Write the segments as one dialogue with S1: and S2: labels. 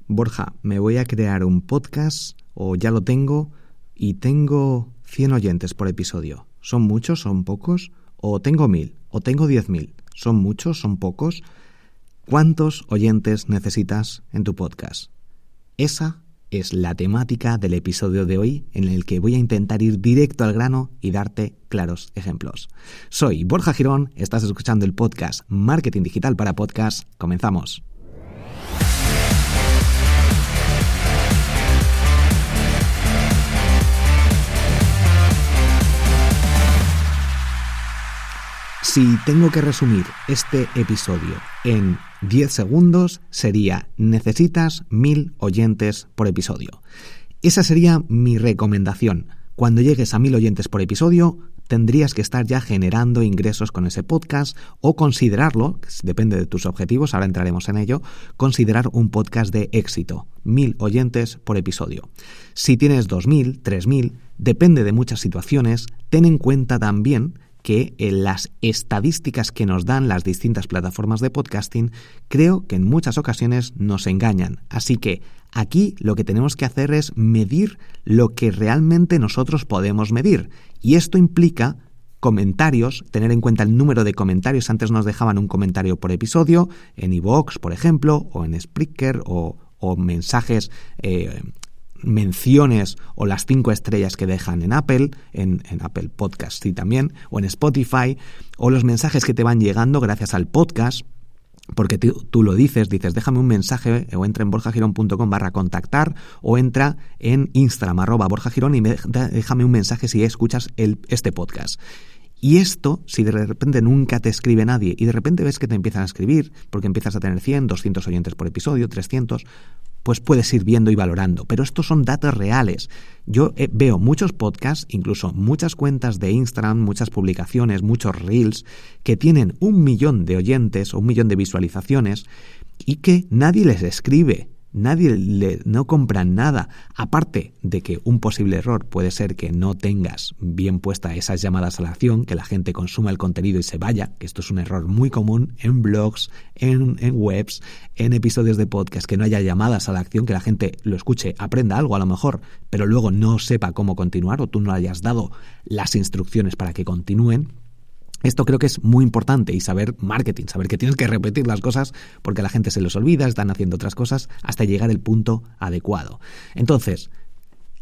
S1: Borja, me voy a crear un podcast, o ya lo tengo, y tengo 100 oyentes por episodio. ¿Son muchos? ¿Son pocos? ¿O tengo 1000? ¿O tengo 10.000? ¿Son muchos? ¿Son pocos? ¿Cuántos oyentes necesitas en tu podcast? Esa es la temática del episodio de hoy, en el que voy a intentar ir directo al grano y darte claros ejemplos. Soy Borja Girón, estás escuchando el podcast Marketing Digital para Podcast. Comenzamos. Si tengo que resumir este episodio en 10 segundos, sería: necesitas 1000 oyentes por episodio. Esa sería mi recomendación. Cuando llegues a 1000 oyentes por episodio, tendrías que estar ya generando ingresos con ese podcast o considerarlo, depende de tus objetivos, ahora entraremos en ello, considerar un podcast de éxito. 1000 oyentes por episodio. Si tienes 2000, 3000, depende de muchas situaciones, ten en cuenta también que en las estadísticas que nos dan las distintas plataformas de podcasting, creo que en muchas ocasiones nos engañan. Así que aquí lo que tenemos que hacer es medir lo que realmente nosotros podemos medir. Y esto implica comentarios, tener en cuenta el número de comentarios. Antes nos dejaban un comentario por episodio, en iVoox, por ejemplo, o en Spreaker, o mensajes, menciones o las 5 estrellas que dejan en Apple, en Apple Podcast sí también, o en Spotify, o los mensajes que te van llegando gracias al podcast, porque tú lo dices, déjame un mensaje, o entra en borjagirón.com/contactar, o entra en Instagram @borjagirón y déjame un mensaje si escuchas este podcast. Y esto, si de repente nunca te escribe nadie y de repente ves que te empiezan a escribir porque empiezas a tener 100, 200 oyentes por episodio, 300, pues puedes ir viendo y valorando. Pero estos son datos reales. Yo veo muchos podcasts, incluso muchas cuentas de Instagram, muchas publicaciones, muchos reels, que tienen 1 millón de oyentes o 1 millón de visualizaciones y que nadie les escribe. No compran nada, aparte de que un posible error puede ser que no tengas bien puesta esas llamadas a la acción, que la gente consuma el contenido y se vaya, que esto es un error muy común en blogs, en webs, en episodios de podcast, que no haya llamadas a la acción, que la gente lo escuche, aprenda algo a lo mejor, pero luego no sepa cómo continuar o tú no hayas dado las instrucciones para que continúen. Esto creo que es muy importante, y saber marketing, saber que tienes que repetir las cosas porque a la gente se les olvida, están haciendo otras cosas hasta llegar al punto adecuado. Entonces,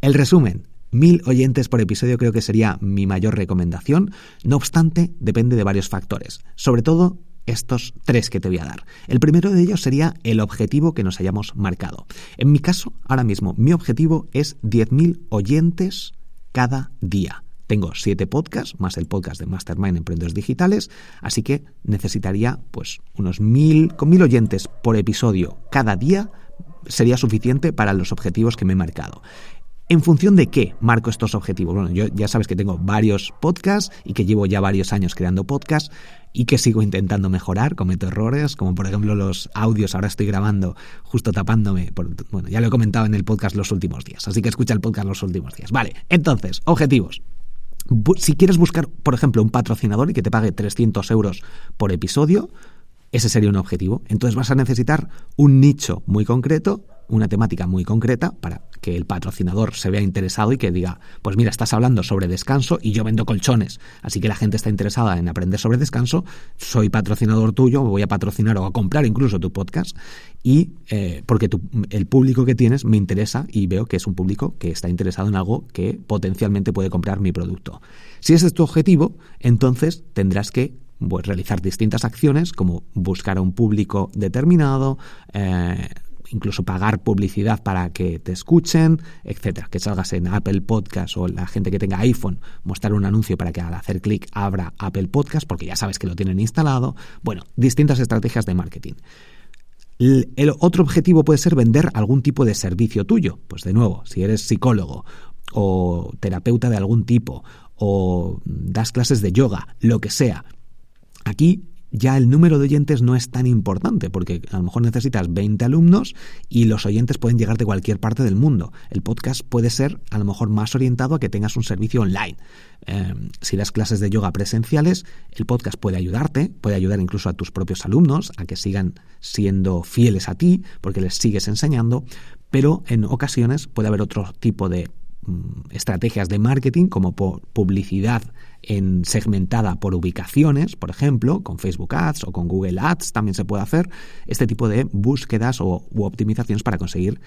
S1: el resumen: 1000 oyentes por episodio creo que sería mi mayor recomendación. No obstante, depende de varios factores, sobre todo estos 3 que te voy a dar. El primero de ellos sería el objetivo que nos hayamos marcado. En mi caso, ahora mismo, mi objetivo es 10.000 oyentes cada día. Tengo 7 podcasts, más el podcast de Mastermind Emprendedores Digitales, así que necesitaría pues unos 1000 oyentes por episodio cada día, sería suficiente para los objetivos que me he marcado. ¿En función de qué marco estos objetivos? Bueno, yo ya sabes que tengo varios podcasts y que llevo ya varios años creando podcasts y que sigo intentando mejorar, cometo errores, como por ejemplo los audios. Ahora estoy grabando justo tapándome, bueno, ya lo he comentado en el podcast los últimos días, así que escucha el podcast los últimos días. Vale, entonces, objetivos. Si quieres buscar, por ejemplo, un patrocinador y que te pague 300 euros por episodio, ese sería un objetivo. Entonces vas a necesitar un nicho muy concreto, una temática muy concreta, para que el patrocinador se vea interesado y que diga, pues mira, estás hablando sobre descanso y yo vendo colchones, así que la gente está interesada en aprender sobre descanso, soy patrocinador tuyo, voy a patrocinar o a comprar incluso tu podcast, y porque el público que tienes me interesa y veo que es un público que está interesado en algo que potencialmente puede comprar mi producto. Si ese es tu objetivo, entonces tendrás que realizar distintas acciones, como buscar a un público determinado, incluso pagar publicidad para que te escuchen, etcétera, que salgas en Apple Podcast, o la gente que tenga iPhone, mostrar un anuncio para que al hacer clic abra Apple Podcast, porque ya sabes que lo tienen instalado. Bueno, distintas estrategias de marketing. El otro objetivo puede ser vender algún tipo de servicio tuyo. Pues de nuevo, si eres psicólogo o terapeuta de algún tipo, o das clases de yoga, lo que sea, aquí ya el número de oyentes no es tan importante, porque a lo mejor necesitas 20 alumnos y los oyentes pueden llegar de cualquier parte del mundo. El podcast puede ser a lo mejor más orientado a que tengas un servicio online. Si das clases de yoga presenciales, el podcast puede ayudarte, puede ayudar incluso a tus propios alumnos a que sigan siendo fieles a ti, porque les sigues enseñando, pero en ocasiones puede haber otro tipo de estrategias de marketing, como publicidad segmentada por ubicaciones, por ejemplo, con Facebook Ads o con Google Ads también se puede hacer este tipo de búsquedas u optimizaciones para conseguir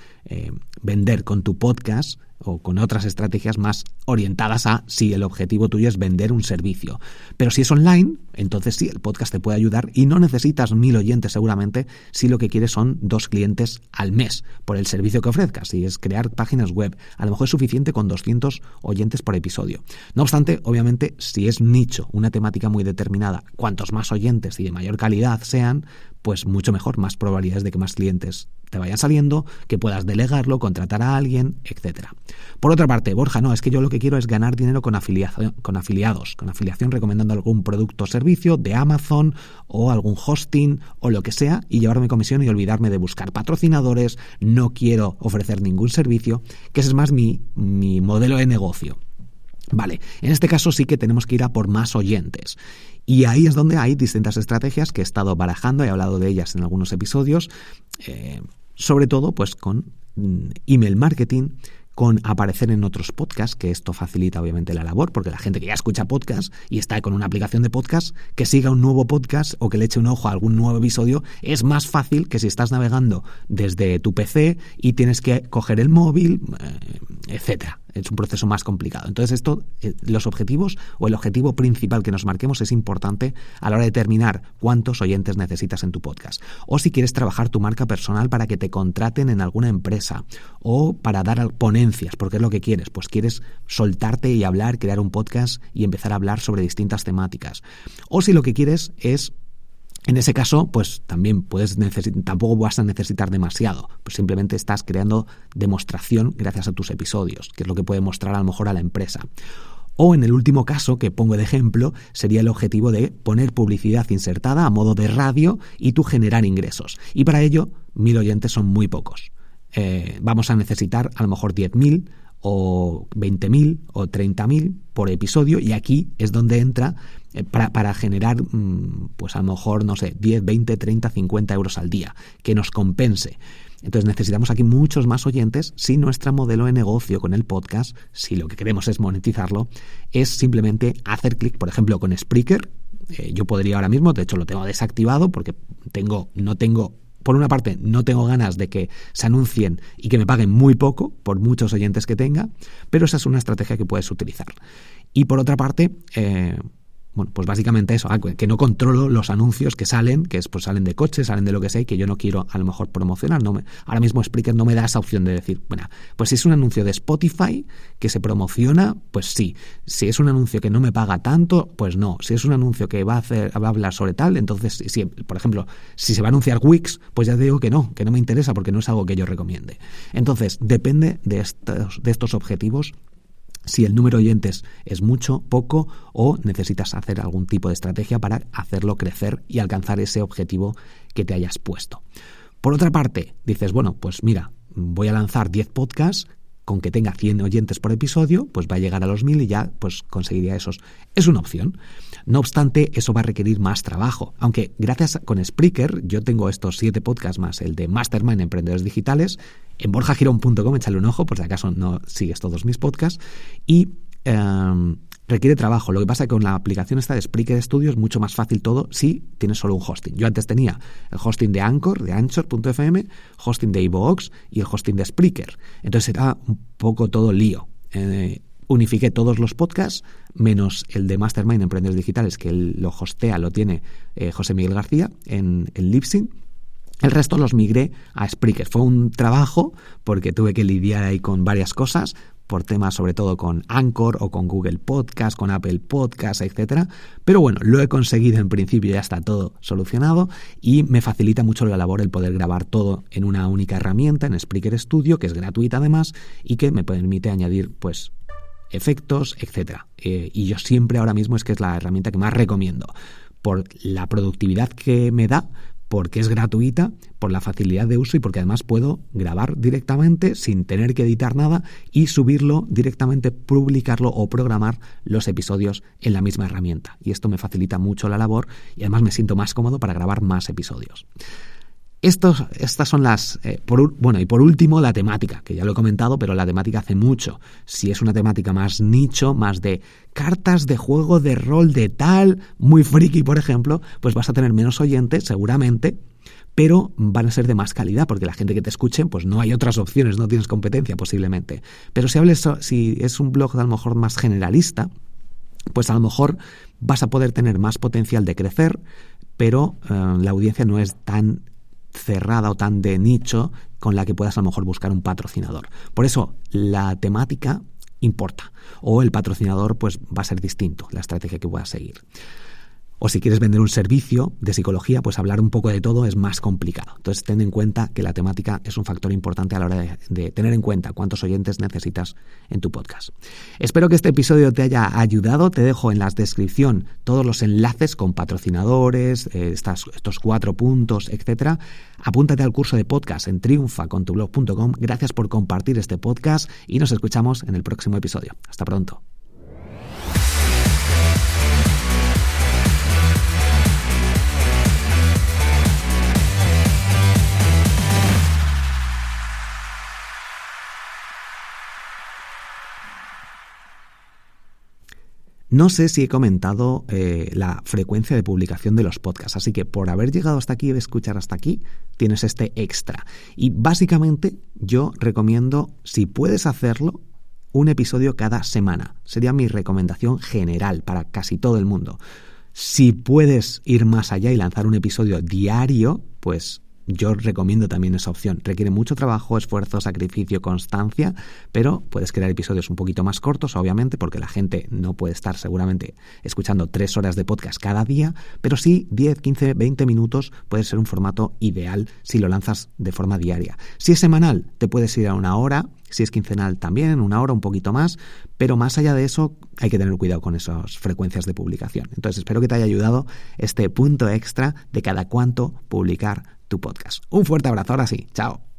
S1: vender con tu podcast o con otras estrategias más orientadas a si el objetivo tuyo es vender un servicio. Pero si es online, entonces sí, el podcast te puede ayudar y no necesitas 1000 oyentes seguramente si lo que quieres son 2 clientes al mes por el servicio que ofrezcas. Si es crear páginas web, a lo mejor es suficiente con 200 oyentes por episodio. No obstante, obviamente, si es nicho, una temática muy determinada, cuantos más oyentes y de mayor calidad sean, pues mucho mejor, más probabilidades de que más clientes te vayan saliendo, que puedas delegarlo, contratar a alguien, etcétera. Por otra parte, Borja, no, es que yo lo que quiero es ganar dinero con afiliación recomendando algún producto o servicio de Amazon o algún hosting o lo que sea y llevarme comisión y olvidarme de buscar patrocinadores, no quiero ofrecer ningún servicio, que ese es más mi modelo de negocio. Vale, en este caso sí que tenemos que ir a por más oyentes. Y ahí es donde hay distintas estrategias que he estado barajando, he hablado de ellas en algunos episodios, sobre todo pues con email marketing, con aparecer en otros podcasts, que esto facilita obviamente la labor, porque la gente que ya escucha podcast y está con una aplicación de podcast, que siga un nuevo podcast o que le eche un ojo a algún nuevo episodio, es más fácil que si estás navegando desde tu PC y tienes que coger el móvil, etcétera. Es un proceso más complicado. Entonces los objetivos o el objetivo principal que nos marquemos es importante a la hora de determinar cuántos oyentes necesitas en tu podcast. O si quieres trabajar tu marca personal para que te contraten en alguna empresa o para dar ponencias, porque es lo que quieres. Pues quieres soltarte y hablar, crear un podcast y empezar a hablar sobre distintas temáticas. O si lo que quieres es, en ese caso, pues también tampoco vas a necesitar demasiado, pues simplemente estás creando demostración gracias a tus episodios, que es lo que puede mostrar a lo mejor a la empresa. O en el último caso que pongo de ejemplo, sería el objetivo de poner publicidad insertada a modo de radio y tú generar ingresos. Y para ello, 1000 oyentes son muy pocos. Vamos a necesitar a lo mejor 10.000 o 20.000 o 30.000 por episodio, y aquí es donde entra para generar pues a lo mejor, no sé, 10, 20, 30, 50 euros al día, que nos compense. Entonces necesitamos aquí muchos más oyentes si nuestro modelo de negocio con el podcast, si lo que queremos es monetizarlo, es simplemente hacer clic, por ejemplo, con Spreaker. Yo podría ahora mismo, de hecho lo tengo desactivado porque por una parte, no tengo ganas de que se anuncien y que me paguen muy poco por muchos oyentes que tenga, pero esa es una estrategia que puedes utilizar. Y por otra parte, pues básicamente eso, que no controlo los anuncios que salen, pues salen de coches, salen de lo que sea y que yo no quiero a lo mejor promocionar. Ahora mismo Spreaker no me da esa opción de decir, bueno, pues si es un anuncio de Spotify que se promociona, pues sí. Si es un anuncio que no me paga tanto, pues no. Si es un anuncio que va a hablar sobre tal, entonces, si, por ejemplo, si se va a anunciar Wix, pues ya te digo que no me interesa porque no es algo que yo recomiende. Entonces, depende de estos objetivos, si el número de oyentes es mucho, poco, o necesitas hacer algún tipo de estrategia para hacerlo crecer y alcanzar ese objetivo que te hayas puesto. Por otra parte, dices, bueno, pues mira, voy a lanzar 10 podcasts, con que tenga 100 oyentes por episodio, pues va a llegar a los 1000 y ya pues conseguiría esos. Es una opción. No obstante, eso va a requerir más trabajo. Aunque gracias con Spreaker, yo tengo estos 7 podcasts más el de Mastermind Emprendedores Digitales. En borjagirón.com, échale un ojo por si acaso no sigues todos mis podcasts. Y requiere trabajo. Lo que pasa es que con la aplicación esta de Spreaker Studio es mucho más fácil todo si tienes solo un hosting. Yo antes tenía el hosting de Anchor, de Anchor.fm, hosting de iVoox y el hosting de Spreaker. Entonces era un poco todo lío. Unifiqué todos los podcasts, menos el de Mastermind Emprendedores Digitales, que lo hostea, lo tiene José Miguel García en Libsyn. El resto los migré a Spreaker. Fue un trabajo porque tuve que lidiar ahí con varias cosas, por temas sobre todo con Anchor o con Google Podcast, con Apple Podcast, etcétera. Pero bueno, lo he conseguido en principio, ya está todo solucionado y me facilita mucho la labor el poder grabar todo en una única herramienta, en Spreaker Studio, que es gratuita además y que me permite añadir pues efectos, etcétera. Y yo siempre ahora mismo es que es la herramienta que más recomiendo. por la productividad que me da, porque es gratuita, por la facilidad de uso y porque además puedo grabar directamente sin tener que editar nada y subirlo directamente, publicarlo o programar los episodios en la misma herramienta. Y esto me facilita mucho la labor y además me siento más cómodo para grabar más episodios. Estas son las... y por último la temática, que ya lo he comentado, pero la temática hace mucho. Si es una temática más nicho, más de cartas de juego de rol de tal, muy friki, por ejemplo, pues vas a tener menos oyentes, seguramente, pero van a ser de más calidad, porque la gente que te escuche, pues no hay otras opciones, no tienes competencia posiblemente. Pero si es un blog a lo mejor más generalista, pues a lo mejor vas a poder tener más potencial de crecer, pero la audiencia no es tan cerrada o tan de nicho con la que puedas a lo mejor buscar un patrocinador. Por eso la temática importa, o el patrocinador pues va a ser distinto, la estrategia que puedas seguir. O si quieres vender un servicio de psicología, pues hablar un poco de todo es más complicado. Entonces ten en cuenta que la temática es un factor importante a la hora de tener en cuenta cuántos oyentes necesitas en tu podcast. Espero que este episodio te haya ayudado. Te dejo en la descripción todos los enlaces con patrocinadores, estos 4 puntos, etcétera. Apúntate al curso de podcast en triunfacontublog.com. Gracias por compartir este podcast y nos escuchamos en el próximo episodio. Hasta pronto. No sé si he comentado la frecuencia de publicación de los podcasts, así que por haber llegado hasta aquí y de escuchar hasta aquí, tienes este extra. Y básicamente yo recomiendo, si puedes hacerlo, un episodio cada semana. Sería mi recomendación general para casi todo el mundo. Si puedes ir más allá y lanzar un episodio diario, pues yo recomiendo también esa opción. Requiere mucho trabajo, esfuerzo, sacrificio, constancia, pero puedes crear episodios un poquito más cortos, obviamente, porque la gente no puede estar seguramente escuchando 3 horas de podcast cada día, pero sí 10, 15, 20 minutos puede ser un formato ideal si lo lanzas de forma diaria. Si es semanal, te puedes ir a 1 hora, si es quincenal también, en 1 hora, un poquito más, pero más allá de eso hay que tener cuidado con esas frecuencias de publicación. Entonces espero que te haya ayudado este punto extra de cada cuánto publicar tu podcast. Un fuerte abrazo, ahora sí, chao.